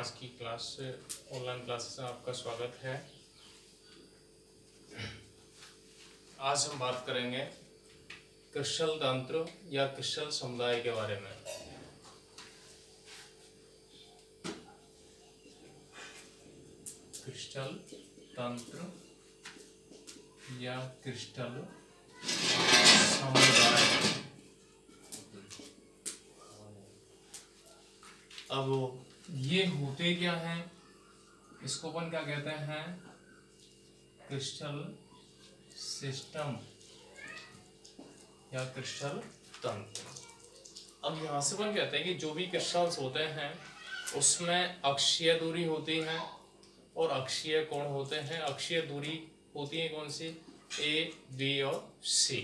आज की class online classes में आपका स्वागत है। आज हम बात करेंगे क्रिस्टल तंत्र या क्रिस्टल समुदाय के बारे में। क्रिस्टल तंत्र या क्रिस्टल समुदाय। अब ये होते क्या हैं, इसको अपन क्या कहते हैं, क्रिस्टल सिस्टम या क्रिस्टल तंत्र। अब यहाँ से अपन कहते हैं कि जो भी क्रिस्टल्स होते हैं उसमें अक्षीय दूरी होती है और अक्षीय कोण होते हैं। अक्षीय दूरी होती है कौन सी, ए, बी और सी।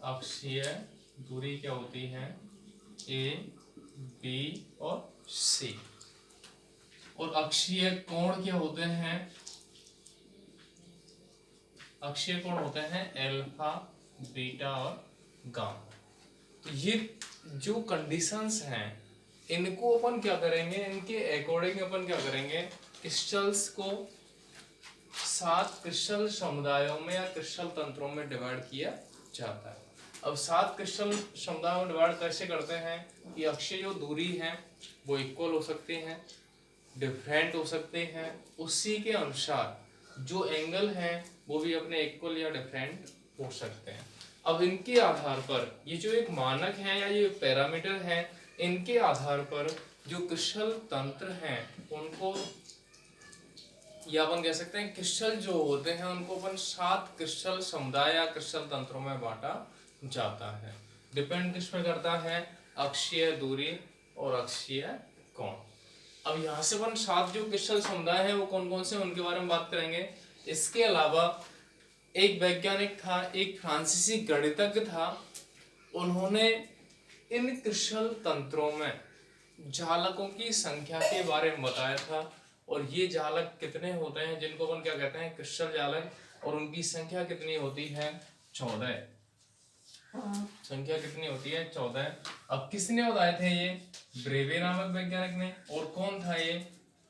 अक्षीय दूरी क्या होती है, ए, बी और सी। और अक्षीय कोण क्या होते हैं, अक्षीय कोण होते हैं अल्फा, बीटा और गामा। तो ये जो कंडीशंस हैं इनको अपन क्या करेंगे, इनके अकॉर्डिंग अपन क्या करेंगे, क्रिस्टल्स को 7 क्रिस्टल समुदायों में या क्रिस्टल तंत्रों में डिवाइड किया जाता है। अब 7 क्रिस्टल समुदायों में डिवाइड कैसे करते हैं कि अक्षीय जो दूरी है वो इक्वल हो सकती है, डिफरेंट हो सकते हैं, उसी के अनुसार जो एंगल है वो भी अपने इक्वल या डिफरेंट हो सकते हैं। अब इनके आधार पर ये जो एक मानक है या ये पैरामीटर है, इनके आधार पर जो क्रिस्टल तंत्र हैं उनको, या अपन कह सकते हैं क्रिस्टल जो होते हैं उनको अपन 7 क्रिस्टल समुदाय या क्रिस्टल तंत्रों में बांटा जाता है। डिपेंड किस पर करता है, अक्षीय दूरी और अक्षीय कोण। अब यहाँ से अपन 7 जो क्रिस्टल समुदाय है वो कौन कौन से, उनके बारे में बात करेंगे। इसके अलावा एक वैज्ञानिक था, एक फ्रांसीसी गणितज्ञ था, उन्होंने इन क्रिस्टल तंत्रों में जालकों की संख्या के बारे में बताया था। और ये जालक कितने होते हैं जिनको अपन क्या कहते हैं, क्रिस्टल जालक, और उनकी संख्या कितनी होती है, 14। संख्या कितनी होती है, 14। अब किसने बताए थे ये, ब्रेवे नामक वैज्ञानिक ने। और कौन था ये,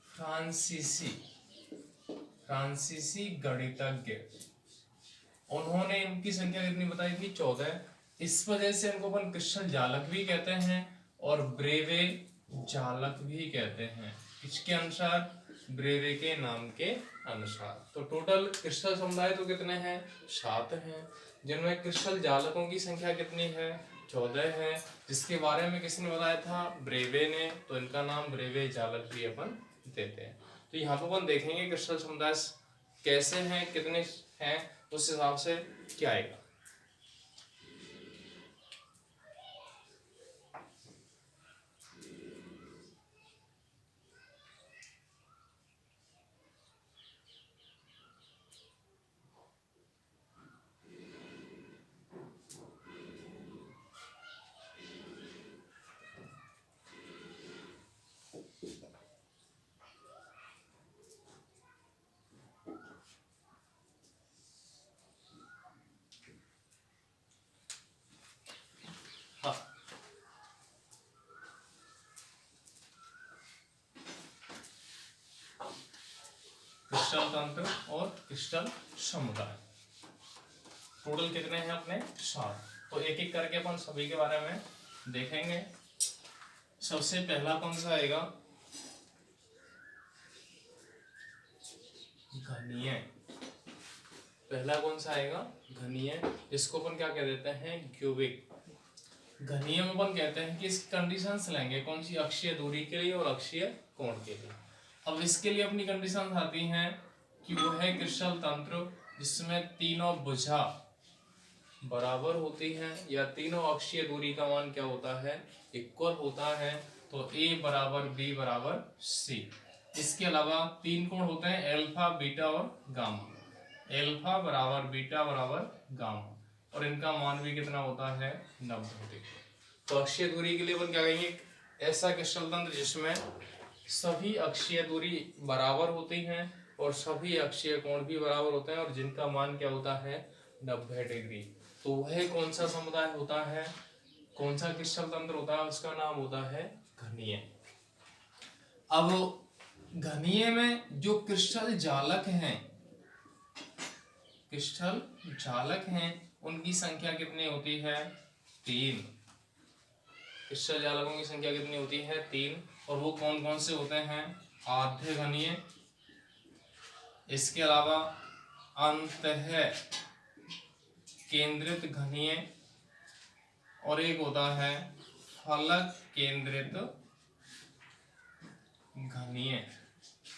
फ्रांसीसी गणितज्ञ, उन्होंने इनकी संख्या कितनी बताई थी, 14। इस वजह से इनको अपन क्रिस्टल जालक भी कहते हैं और ब्रेवे जालक भी कहते हैं। इसके अनुसार, ब्रेवे के नाम के अनुसार। तो टोटल क्रिस्टल समुदाय तो कितने हैं, 7 हैं, जिनमें क्रिस्टल जालकों की संख्या कितनी है, 14 है, जिसके बारे में किसने बताया था, ब्रेवे ने। तो इनका नाम ब्रेवे जालक भी अपन देते हैं। तो यहाँ पर अपन देखेंगे क्रिस्टल समुदाय कैसे हैं, कितने हैं, उस हिसाब से क्या आएगा। क्रिस्टल तंत्र और क्रिस्टल समुदाय टोटल कितने हैं अपने, 7। तो एक एक करके अपन सभी के बारे में देखेंगे। सबसे पहला कौन सा आएगा, घनीय। पहला कौन सा आएगा, घनीय। इसको अपन क्या कह देते हैं, क्यूबिक। घनीय में अपन कहते हैं कि इसकी कंडीशंस लेंगे कौन सी, अक्षीय दूरी के लिए और अक्षीय कोण के लिए। अब इसके लिए अपनी कंडीशंस आती हैं कि वो है क्रिस्टल तंत्र जिसमें तीनों भुजा बराबर होती हैं या तीनों अक्षीय दूरी का मान क्या होता है, इक्वल होता है। तो ए बराबर बी बराबर सी। इसके अलावा 3 कोण होते हैं, अल्फा, बीटा और गामा। अल्फा बराबर बीटा बराबर गामा, और इनका मान भी कितना होता है, 90 डिग्री। तो अक्षीय दूरी के लिए अपन क्या कहेंगे, ऐसा क्रिस्टल तंत्र जिसमें सभी अक्षीय दूरी बराबर होती हैं और सभी अक्षीय कोण भी बराबर होते हैं और जिनका मान क्या होता है, 90 डिग्री। तो वह कौन सा समुदाय होता है, कौन सा क्रिस्टल तंत्र होता है, उसका नाम होता है घनीय। अब घनीय में जो क्रिस्टल जालक हैं, क्रिस्टल जालक हैं, उनकी संख्या कितनी होती है? 3। क्रिस्टल जालकों की संख्या कितनी होती है? 3। और वो कौन कौन से होते हैं? आद्य घनीय, इसके अलावा अंतः केंद्रित घनीय, और एक होता है फलक केंद्रित घनीय।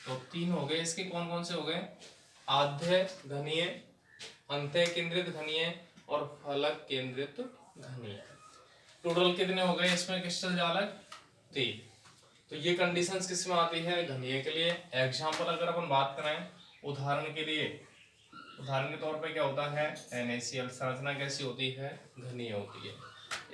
तो 3 हो गए इसके। कौन कौन से हो गए? आद्य घनीय, अंतः केंद्रित घनीय और फलक केंद्रित घनीय। टोटल कितने हो गए इसमें क्रिस्टल जालक? 3। तो ये कंडीशंस किस में आती है? घनीय के लिए। एग्जाम्पल अगर अपन बात करें, उदाहरण के लिए, उदाहरण के तौर पे क्या होता है? NaCl संरचना कैसी होती है? घनीय होती है।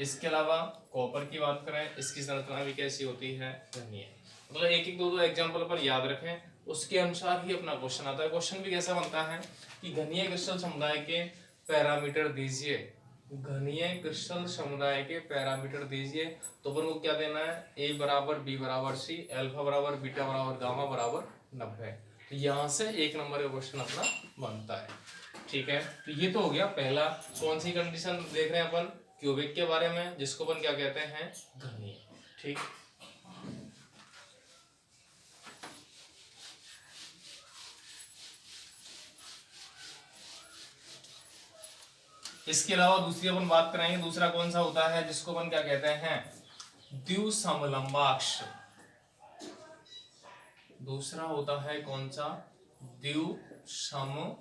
इसके अलावा कॉपर की बात करें, इसकी संरचना भी कैसी होती है? घनीय। मतलब एक एक दो एग्जाम्पल पर याद रखें, उसके अनुसार ही अपना क्वेश्चन आता है। क्वेश्चन भी कैसा बनता है कि घनीय क्रिस्टल समुदाय के पैरामीटर दीजिए, घनीय क्रिस्टल समुदाय के पैरामीटर दीजिए। तो अपन को क्या देना है? A बराबर B बराबर C, अल्फा बराबर बीटा बराबर गामा बराबर 90। तो यहाँ से 1 नंबर का क्वेश्चन अपना बनता है। ठीक है, तो ये तो हो गया पहला। कौन सी कंडीशन देख रहे हैं अपन? क्यूबिक के बारे में, जिसको अपन क्या कहते हैं? घनीय। ठीक, इसके अलावा दूसरी अपन बात करेंगे, दूसरा कौन सा होता है जिसको अपन क्या कहते हैं? द्विसमलंबाक्ष। दूसरा होता है कौन सा? द्विसमलंबाक्ष।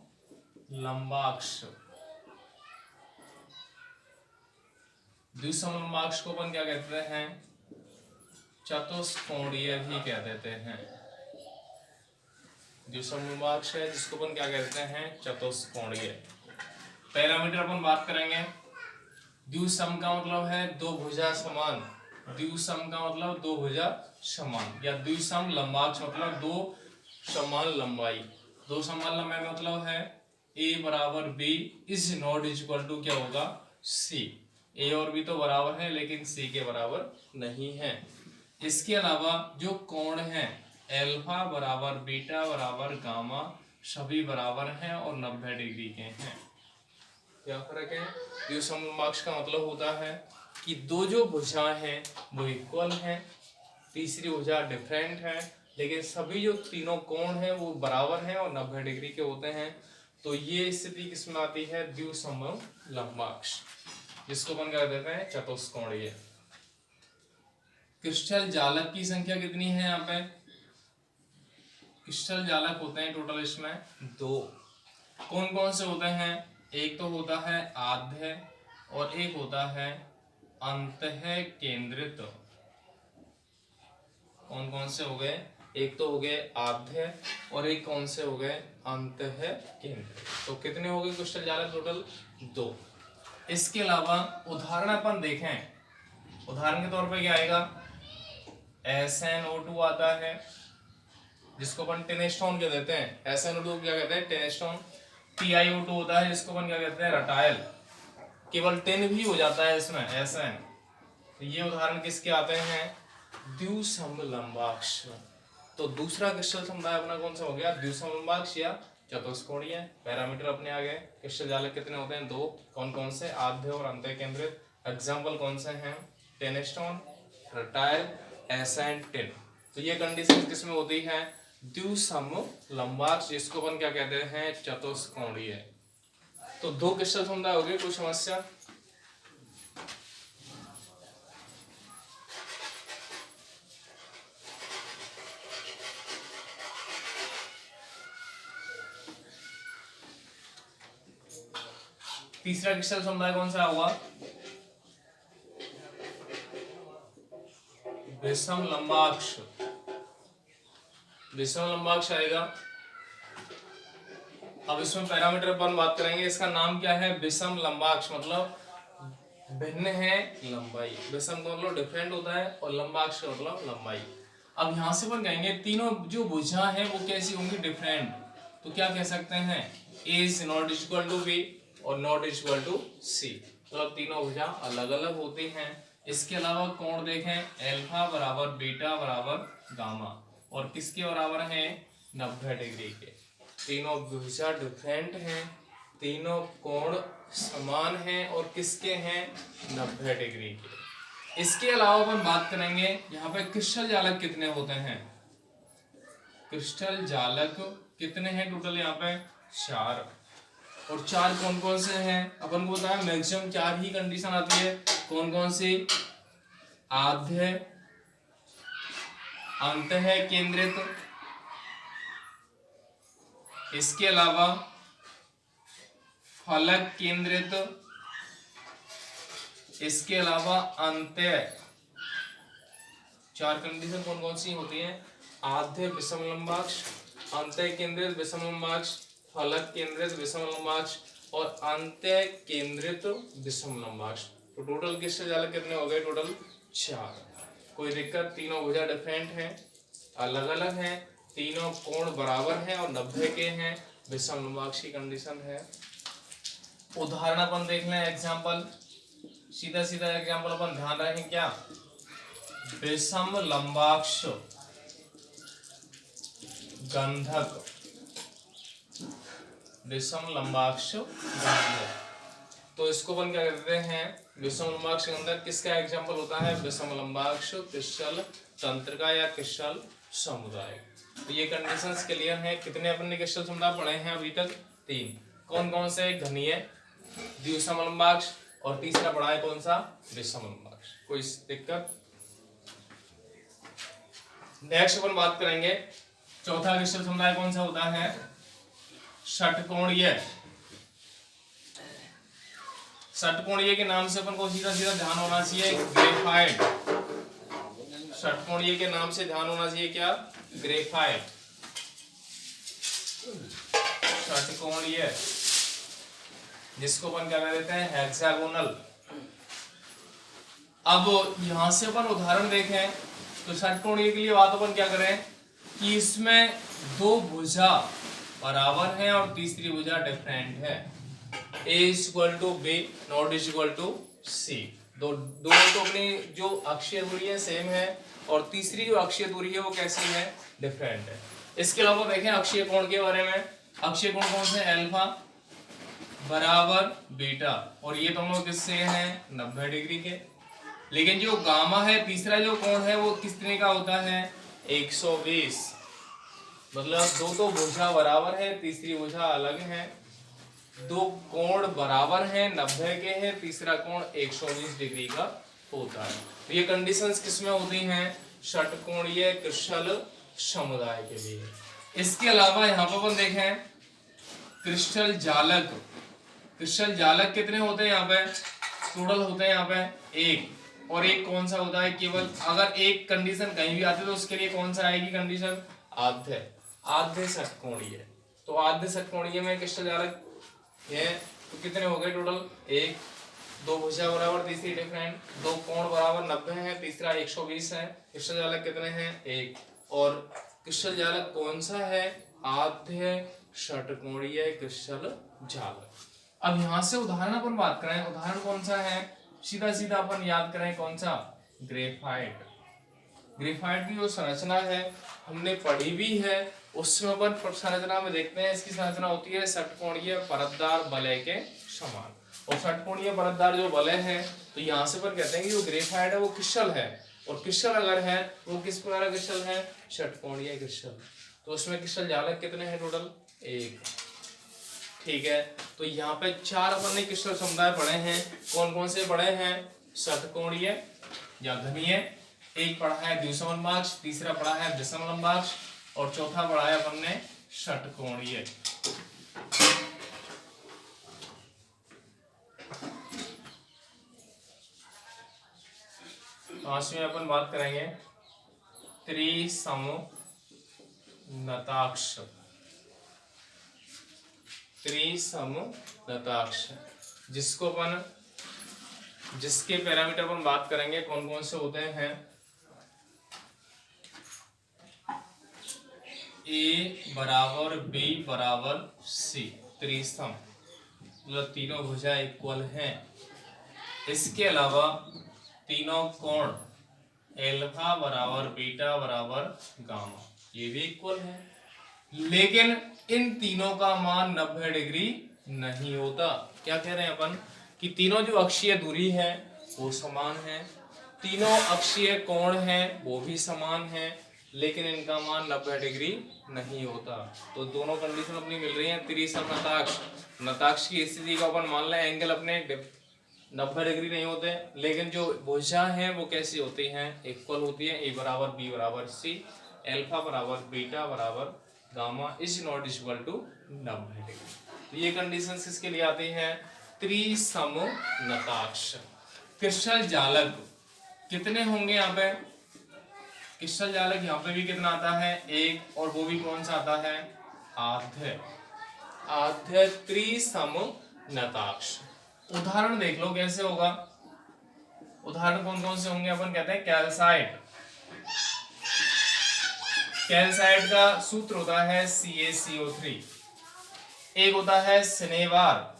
द्विसमलंबाक्ष को अपन क्या कहते हैं? चतुष्कोणीय भी कह देते हैं। द्विसमलंबाक्ष है जिसको अपन क्या कहते हैं? चतुष्कोणीय। पैरामीटर अपन बात करेंगे। द्विसम का मतलब है दो भुजा समान, द्विसम का मतलब दो भुजा समान, या द्विसम लंबाक्ष मतलब दो समान लंबाई। दो समान लंबाई का मतलब है A बराबर B is not equal to क्या होगा? C। A और B तो बराबर है लेकिन C के बराबर नहीं है। इसके अलावा जो कोण है अल्फा बराबर बीटा बराबर गामा सभी बराबर हैं और 90 डिग्री के हैं। क्या फर्क है? द्विसमलंबाक्ष का मतलब होता है कि दो जो भुजाएं हैं वो इक्वल हैं, तीसरी भुजा डिफरेंट है, लेकिन सभी जो तीनों कोण हैं वो बराबर हैं और 90 डिग्री के होते हैं। तो ये स्थिति किसमें आती है? द्विसमलंबाक्ष, जिसको अपन क्या कहते हैं? चतुष्कोणीय। क्रिस्टल जालक की संख्या कितनी है यहाँ पे? क्रिस्टल जालक होते हैं टोटल इसमें 2। कौन कौन से होते हैं? एक तो होता है आद्य और एक होता है अंतः केंद्रित। कौन कौन से हो गए? एक तो हो गए आद्य और एक कौन से हो गए? अंतः केंद्रित। तो कितने हो गए क्रिस्टल जालक? टोटल 2। इसके अलावा उदाहरण अपन देखें, उदाहरण के तौर पे क्या आएगा? SnO2 आता है जिसको अपन टिनस्टोन कह देते हैं। SnO2 क्या कहते हैं? टिनस्टोन। TiO2 होता है जिसको अपन क्या कहते हैं? रटाइल। केवल 10 भी हो जाता है इसमें Sn। तो ये उदाहरण किसके आते हैं? द्विसमलंबाक्ष। तो दूसरा क्रिस्टल समुदाय अपना कौन सा हो गया? द्विसमलंबाक्ष या चतुष्कोणीय। पैरामीटर अपने आ गए। क्रिस्टल जालक कितने होते हैं? 2। कौन कौन से? आद्य और अंतः केंद्रित। एग्जाम्पल कौन से हैं? टिनस्टोन, रटाइल, Sn, टिन। तो ये कंडीशन किसमें होती है? द्विसमलंबाक्ष, जिसको अपन क्या कहते हैं? चतुष्कोणीय। तो 2 क्रिस्टल समुदाय हो गए। कोई समस्या? तीसरा क्रिस्टल समुदाय कौन सा हुआ? विषमलंबाक्ष। विषमलंबाक्ष आएगा। अब इसमें पैरामीटर अपन बात करेंगे। इसका नाम क्या है? विषमलंबाक्ष मतलब भिन्न है लंबाई। विषम का मतलब डिफरेंट होता है और लंबाक्ष का मतलब लंबाई। अब यहां से अपन कहेंगे तीनों जो भुजा है वो कैसी होंगी? डिफरेंट। तो क्या कह सकते हैं? A is not equal to B और नॉट इक्वल टू C। मतलब तीनों भुजा अलग अलग होती हैं। इसके अलावा कोण देखें एल्फा बराबर बीटा बराबर गामा, और किसके बराबर है 90 डिग्री के। तीनों भुजा डिफरेंट हैं, तीनों कोण समान हैं और किसके हैं 90 डिग्री के। इसके अलावा अपन बात करेंगे यहाँ पे क्रिस्टल जालक कितने होते हैं। क्रिस्टल जालक कितने हैं टोटल यहाँ पे 4, और 4 कौन कौन से हैं अपन को बताया मैक्सिमम 4 ही कंडीशन आती है। कौन कौन सी, आद्य, अंतः केंद्रित, इसके अलावा फलक केंद्रित, इसके अलावा अंत्य। 4 कंडीशन कौन कौन सी होती हैं, आद्य विषम लंबाक्ष, अंत्य केंद्रित विषम लंबाक्ष, फलक केंद्रित विषम लंबाक्ष और अंत्य केंद्रित विषम लंबाक्ष। तो टोटल क्रिस्टल जालक कितने हो गए, टोटल 4। कोई दिक्कत, तीनों भुजा डिफरेंट हैं, अलग अलग हैं, तीनों कोण बराबर हैं और 90 के हैं, विषम लंबाक्ष की कंडीशन है। उदाहरण अपन देख लें, एग्जांपल, सीधा सीधा एग्जांपल अपन ध्यान रखें क्या, विषम लंबाक्ष गंधक, विषम लंबाक्ष गंधक। तो इसको अपन क्या कहते हैं, विषम लंबाक्ष गंधक किसका एग्जांपल होता है, विषम लंबाक्ष क्रिस्टल तंत्रिका या क्रिस्टल समुदाय। तो ये कंडीशंस क्लियर हैं। कितने अपन ने क्रिस्टल समुदाय पढ़े हैं अभी तक, 3। कौन कौन से, घनीय, द्विसम लंबाक्ष और तीसरा पढ़ा है कौन सा, विषम लंबाक्ष। कोई दिक्कत। नेक्स्ट अपन बात करेंगे चौथा क्रिस्टल समुदाय कौन सा होता है, षटकोणीय। षटकोणीय के नाम से अपन को सीधा सीधा ध्यान होना चाहिए ग्रेफाइट। षटकोणीय के नाम से ध्यान होना चाहिए क्या, ग्रेफाइट। षटकोणीय जिसको अपन क्या कह देते हैं, हेक्सागोनल। अब यहां से अपन उदाहरण देखें तो षटकोणीय के लिए बात अपन क्या करें कि इसमें 2 भुजा बराबर हैं और तीसरी भुजा डिफरेंट है। A = B ≠ C। दोनों तो अपनी जो अक्षीय दूरी है सेम है और तीसरी जो अक्षीय दूरी है वो कैसी है, डिफरेंट है। इसके अलावा देखें अक्षीय कोण के बारे में, अक्षीय कोण कौन से, अल्फा बराबर बीटा, और ये दोनों किससे हैं 90 डिग्री के। लेकिन जो गामा है तीसरा जो कोण है वो कितने का होता है 120। मतलब 2 तो भुजा बराबर है, तीसरी भुजा अलग है, 2 कोण बराबर हैं 90 के हैं, तीसरा कोण 120 डिग्री का होता है। तो ये कंडीशंस किसमें होती हैं, षटकोणीय क्रिस्टल समुदाय के लिए। इसके अलावा यहाँ पर अपन देखें क्रिस्टल जालक। क्रिस्टल जालक कितने होते हैं यहाँ पे, टोटल होते हैं यहाँ पे 1, और एक कौन सा होता है, केवल अगर एक कंडीशन कहीं भी आती है तो उसके लिए कौन सा आएगी कंडीशन, आद्य। आद्य षटकोणीय। तो आद्य षटकोणीय में क्रिस्टल जालक है तो कितने हो गए टोटल, 1, 2 भुजा बराबर, तीसरी डिफरेंट, 2 कोण बराबर 90 है, तीसरा 120 है। क्रिस्टल जालक कितने हैं, 1। और क्रिस्टल जालक कौन सा है, आद्य षटकोणीय क्रिस्टल जालक। अब यहाँ से उदाहरण अपन बात करें, उदाहरण कौन सा है, सीधा सीधा अपन याद करें कौन सा, ग्रेफाइट। ग्रेफाइट की जो संरचना है हमने पढ़ी भी है, उसमें अपन संरचना में देखते हैं इसकी संरचना होती है षटकोणीय परतदार वलय के समान। और षटकोणीय परतदार जो वलय है तो यहाँ से अपन कहते हैं कि जो ग्रेफाइट है वो क्रिस्टल है, और क्रिस्टल अगर है वो किस प्रकार का क्रिस्टल है, षटकोणीय क्रिस्टल। तो उसमें क्रिस्टल जालक कितने हैं टोटल, 1। ठीक है, तो यहाँ पे 4 अपन ने क्रिस्टल समुदाय पढ़े हैं। कौन कौन से पढ़े हैं, षटकोणीय या घनीय, एक पढ़ा है द्विसम लंबाक्ष, तीसरा पढ़ा है विषम लंबाक्ष और चौथा पढ़ा है अपन ने षटकोणीय। पांचवी में अपन बात करेंगे त्रिसमनताक्ष। त्रिसमनताक्ष जिसको अपन, जिसके पैरामीटर अपन बात करेंगे कौन कौन से होते हैं, A बराबर B बराबर C। त्रिसम मतलब तीनों भुजा इक्वल हैं। इसके अलावा तीनों कोण एल्फा बराबर बीटा बराबर गामा ये भी इक्वल है, लेकिन इन तीनों का मान 90 डिग्री नहीं होता। क्या कह रहे हैं अपन कि तीनों जो अक्षीय दूरी है वो समान है, तीनों अक्षीय कोण है वो भी समान है, लेकिन इनका मान 90 डिग्री नहीं होता। तो दोनों कंडीशन अपनी मिल रही है। त्रिसमनताक्ष नताक्ष की स्थिति को अपन मान लें एंगल अपने 90 डिग्री नहीं होते, लेकिन जो भुजा है वो कैसी होती हैं, इक्वल होती है। ए बराबर बी बराबर सी, एल्फा बराबर बीटा बराबर gamma is not equal to 90 degree. तो ये कंडीशन किसके लिए आती हैं, त्रिसमनताक्ष। क्रिस्टल जालक कितने होंगे यहाँ पे, क्रिस्टल जालक यहाँ पे भी कितना आता है, एक, और वो भी कौन सा आता है, आध्य। आध्य त्रिसमनताक्ष। उदाहरण देख लो कैसे होगा। उदाहरण कौन कौन से होंगे, अपन कहते हैं कैल्साइट। कैल्साइट का सूत्र होता है CaCO3। एक होता है सिनेवार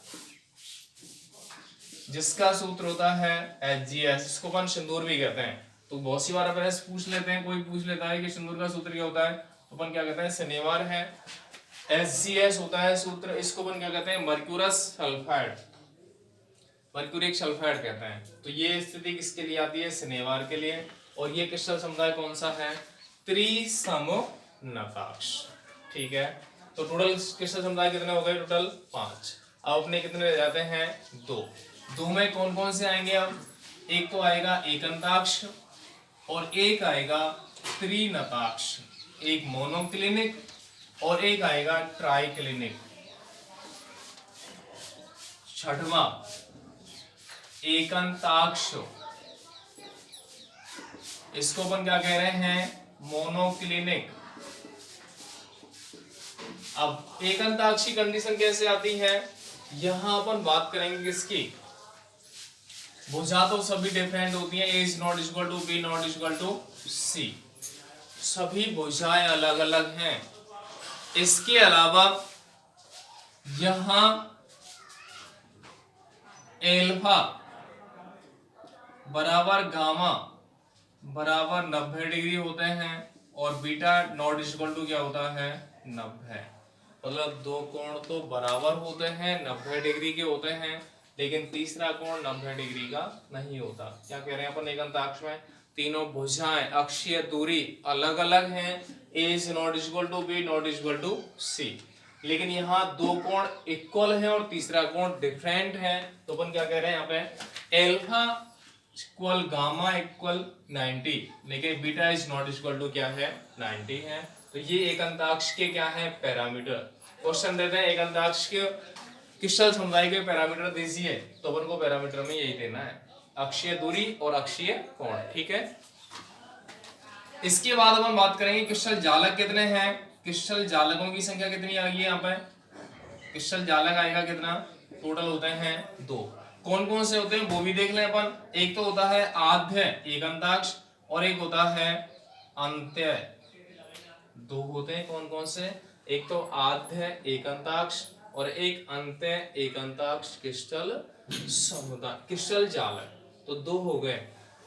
जिसका सूत्र होता है HgS, इसको अपन सिंदूर भी कहते हैं। तो बहुत सी बार अपन ऐसे पूछ लेते हैं, कोई पूछ लेता है कि सिंदूर का सूत्र क्या होता है, तो अपन क्या कहते हैं, सिनेवार है। HgS होता है सूत्र, इसको अपन क्या कहते हैं, मर्क्यूरस सल्फाइड, मर्क्यूरिक सल्फाइड कहते हैं। तो ये स्थिति किसके लिए आती है, सिनेवार के लिए। और ये क्रिस्टल समुदाय कौन सा है, त्रिसमनताक्ष। ठीक है, तो टोटल क्रिस्टल समुदाय कितने हो गए, टोटल 5। अब अपने कितने रह जाते हैं, 2। 2 में कौन कौन से आएंगे, अब एक तो आएगा एकंताक्ष और एक आएगा त्रिनताक्ष, एक मोनोक्लिनिक और एक आएगा ट्राइक्लिनिक। छठवां एकंताक्ष, इसको अपन क्या कह रहे हैं, मोनोक्लिनिक। अब एकंताक्ष की कंडीशन कैसे आती है, यहां अपन बात करेंगे किसकी, भुजा तो सभी डिफरेंट होती हैं, a is not equal to b not equal to c, सभी भुजाएं अलग अलग हैं। इसके अलावा यहां एल्फा बराबर गामा बराबर 90 डिग्री होते हैं और बीटा नॉट इक्वल टू क्या होता है, 90। मतलब दो कोण तो बराबर होते हैं, 90 डिग्री के होते हैं, लेकिन तीसरा कोण 90 डिग्री का नहीं होता। क्या कह रहे हैं अपन एकंताक्ष में, तीनों भुजाएं अक्षीय दूरी अलग अलग हैं, a is not equal to b not equal to c, लेकिन यहाँ दो कोण इक्वल है और तीसरा कोण डिफरेंट है। तो अपन क्या कह रहे हैं यहाँ पे, एल्फा इक्वल गामा इक्वल 90, लेकिन beta is not equal to क्या है, 90 है। तो ये एकंताक्ष के क्या है, पैरामीटर। क्वेश्चन देते हैं एकंताक्ष के क्रिस्टल समुदाय के पैरामीटर दीजिए, तो अपन को पैरामीटर में यही देना है, अक्षीय दूरी और अक्षीय कोण। ठीक है, इसके बाद अपन बात करेंगे क्रिस्टल जालक कितने हैं, क्रिस्टल जालकों की संख्या कितनी आ गई है यहाँ पे, क्रिस्टल जालक आएगा कितना, टोटल होते हैं 2। कौन कौन से होते हैं वो भी देख लें अपन। एक तो होता है आद्य एकंताक्ष और एक होता है अंत्य। 2 होते हैं, कौन कौन से, एक तो आद्य एकंताक्ष और एक अंत्य एकंताक्ष क्रिस्टल समुदाय, क्रिस्टल जालक। तो 2 हो गए।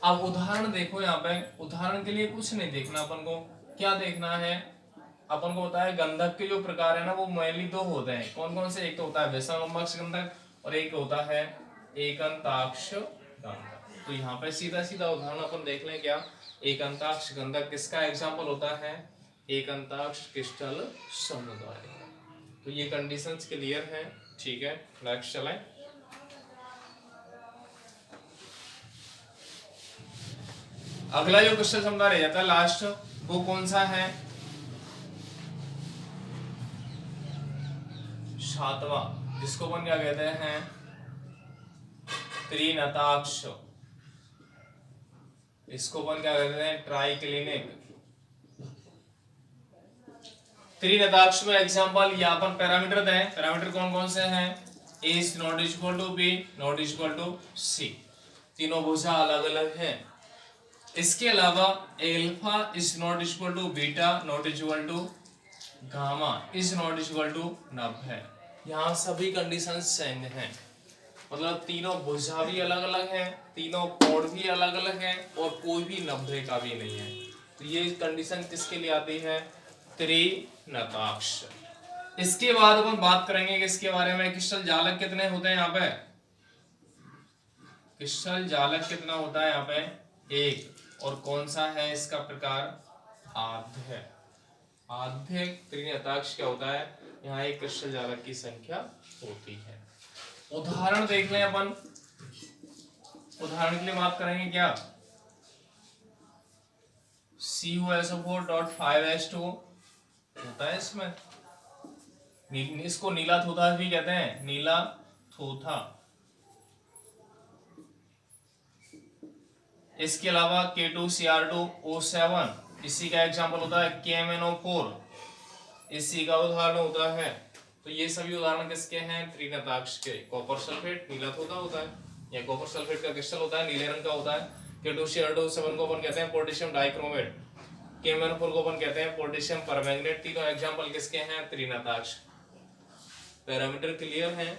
अब उदाहरण देखो यहाँ पे, उदाहरण के लिए कुछ नहीं देखना अपन को, क्या देखना है, अपन को होता है गंधक के जो प्रकार है ना वो मेनली 2 होते हैं। कौन कौन से, एक तो होता है विषमकक्ष गंधक और एक होता है एकंताक्ष गंधक। तो यहाँ पे सीधा सीधा उदाहरण अपन देख लें, क्या एकंताक्ष गंधक किसका एग्जाम्पल होता है, एकंताक्ष क्रिस्टल समुदाय। तो ये कंडीशंस क्लियर हैं। ठीक है, नेक्स्ट चलें। अगला जो क्रिस्टल समुदाय रह जाता है लास्ट, वो कौन सा है, 7वां, जिसको अपन क्या कहते हैं, त्रिनताक्ष। इसको अपन क्या कहते हैं, ट्राइक्लिनिक। त्रिनताक्ष में एग्जांपल या अपन पैरामीटर दें, पैरामीटर कौन कौन से हैं, a is not equal to b not equal to c, तीनों भुजा अलग अलग हैं। इसके अलावा alpha is not equal to beta not equal to gamma is not equal to 90। यहाँ सभी कंडीशंस सेम हैं। मतलब तीनों भुजा भी अलग अलग है, तीनों कोण भी अलग अलग है, और कोई भी नवरेखा भी नहीं है। तो ये कंडीशन किसके लिए आती है? त्रिनताक्ष। इसके बाद अपन बात करेंगे कि इसके बारे में क्रिस्टल जालक कितने होते हैं यहाँ पे। क्रिस्टल जालक कितना होता है यहाँ पे? एक। और कौन सा है इसका प्रकार? आध्य। आध्य त्रिनताक्ष क्या होता है? यहाँ एक क्रिस्टल जालक की संख्या होती है। उदाहरण देख लें अपन। उदाहरण के लिए बात करेंगे क्या? CuSO4.5H2 होता है इसमें। इसको नीला थोथा भी कहते हैं, नीला थोथा। इसके अलावा K2Cr2O7, इसी का एग्जांपल होता है KMnO4, इसी का उदाहरण होता है। तो ये सभी उदाहरण किसके हैं? त्रिनताक्ष के। कॉपर सल्फेट नीला थोथा होता है, या कॉपर सल्फेट का क्रिस्टल होता है, नीले रंग का होता है। K2Cr2O7 को अपन कहते हैं पोटेशियम डाइक्रोमेट, KMnO4 को अपन कहते हैं पोटेशियम परमैंगनेट। तीनों एग्जांपल किसके हैं? त्रिनताक्ष। पैरामीटर क्लियर है,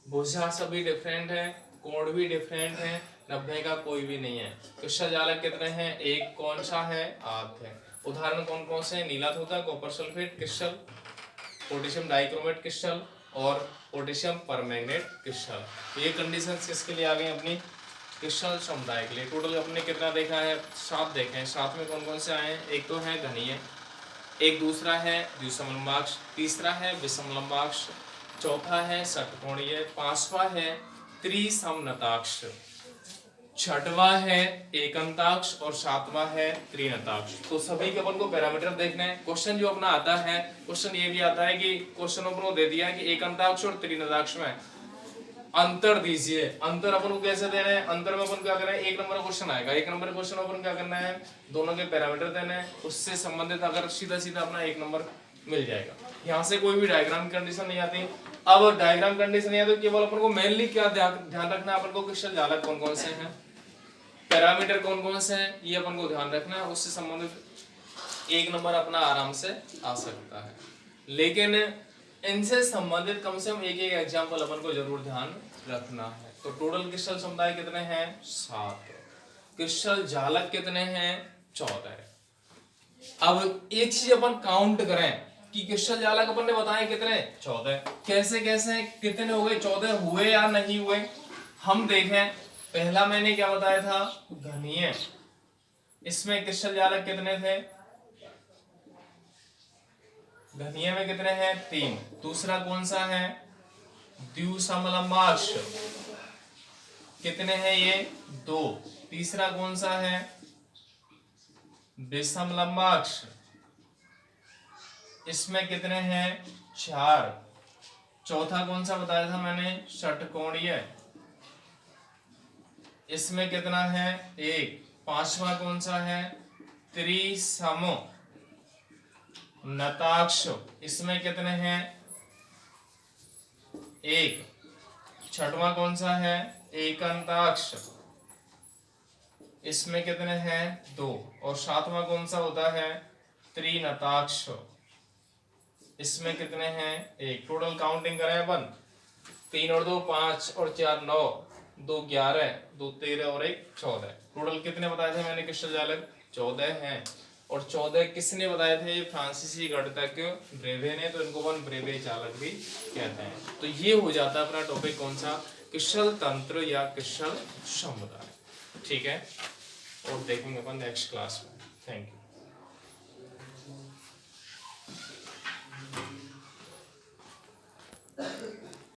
भुजा सभी डिफरेंट है, कोण भी डिफरेंट है, नब्बे का कोई भी नहीं है। क्रिस्टल जालक कितने हैं? एक। कौन सा है? आठ है। उदाहरण कौन कौन से हैं? नीला थोथा, copper sulphate crystal, potassium dichromate crystal और पोटेशियम परमैंगनेट क्रिस्टल। ये कंडीशंस किसके लिए आ गई अपनी? क्रिस्टल समुदाय के लिए। टोटल अपने कितना देखा है? 7 देखे हैं। 7 में कौन कौन से आए हैं? एक तो है घनीय, एक दूसरा है द्विसमलंबाक्ष, तीसरा है विषमलंबाक्ष, चौथा है षटकोणीय, पांचवा है त्रिसमनताक्ष, छठवा है एकंताक्ष और सातवां है त्रिनताक्ष। तो सभी के अपन को पैरामीटर देखना है। क्वेश्चन जो अपना आता है, क्वेश्चन ये भी आता है कि क्वेश्चन अपन को दे दिया है कि एकंताक्ष और त्रिनताक्ष में अंतर दीजिए। अंतर अपन को कैसे दे रहे हैं? अंतर में अपन क्या कर रहे हैं? 1 नंबर का क्वेश्चन आएगा, 1 नंबर का क्वेश्चन अपन क्या करना है? दोनों के पैरामीटर देने हैं, उससे संबंधित अगर सीधा सीधा अपना 1 नंबर मिल जाएगा। यहाँ से कोई भी डायग्राम की कंडीशन नहीं आती। अब डायग्राम कंडीशन नहीं आती, केवल अपन को मेनली क्या ध्यान रखना है? अपन को क्रिस्टल जालक कौन कौन से हैं, पैरामीटर कौन कौन से हैं, ये अपन को ध्यान रखना है। उससे संबंधित 1 नंबर अपना आराम से आ सकता है। लेकिन इनसे संबंधित कम से कम एक एग्जाम्पल अपन को जरूर ध्यान रखना है। तो टोटल क्रिस्टल समुदाय कितने हैं? 7। क्रिस्टल जालक कितने हैं? 14। अब एक चीज अपन काउंट करें कि क्रिस्टल जालक अपन ने बताए कितने? 14। कैसे कैसे कितने हो गए? 14 हुए या नहीं हुए? हम देखें। पहला मैंने क्या बताया था? घनीय। इसमें क्रिस्टल जालक कितने थे? घनीय में कितने हैं? 3। दूसरा कौन सा है? द्विसमलंबाक्ष, कितने हैं ये? 2। तीसरा कौन सा है? विषमलंबाक्ष, इसमें कितने हैं? 4। चौथा कौन सा बताया था मैंने? षटकोणीय, इसमें कितना है? 1। पांचवा कौन सा है? त्रिसम नताक्ष, इसमें कितने हैं? 1। छठवां कौन सा है? एकंताक्ष, इसमें कितने हैं? 2। और सातवां कौन सा होता है? त्रिनताक्ष, इसमें कितने हैं? 1। टोटल काउंटिंग करें अपन। 3 और 2 5 और 4 9, 2 11, 2 13 और 1 14। टोटल कितने बताए थे मैंने क्रिस्टल जालक? 14 हैं। और 14 किसने बताए थे? फ्रांसीसी गणितज्ञ ब्रेवे ने। तो इनको अपन ब्रेवे जालक भी कहते हैं। तो ये हो जाता है अपना टॉपिक कौन सा? क्रिस्टल तंत्र या क्रिस्टल समुदाय। ठीक है, और देखेंगे अपन नेक्स्ट क्लास में। Thank you.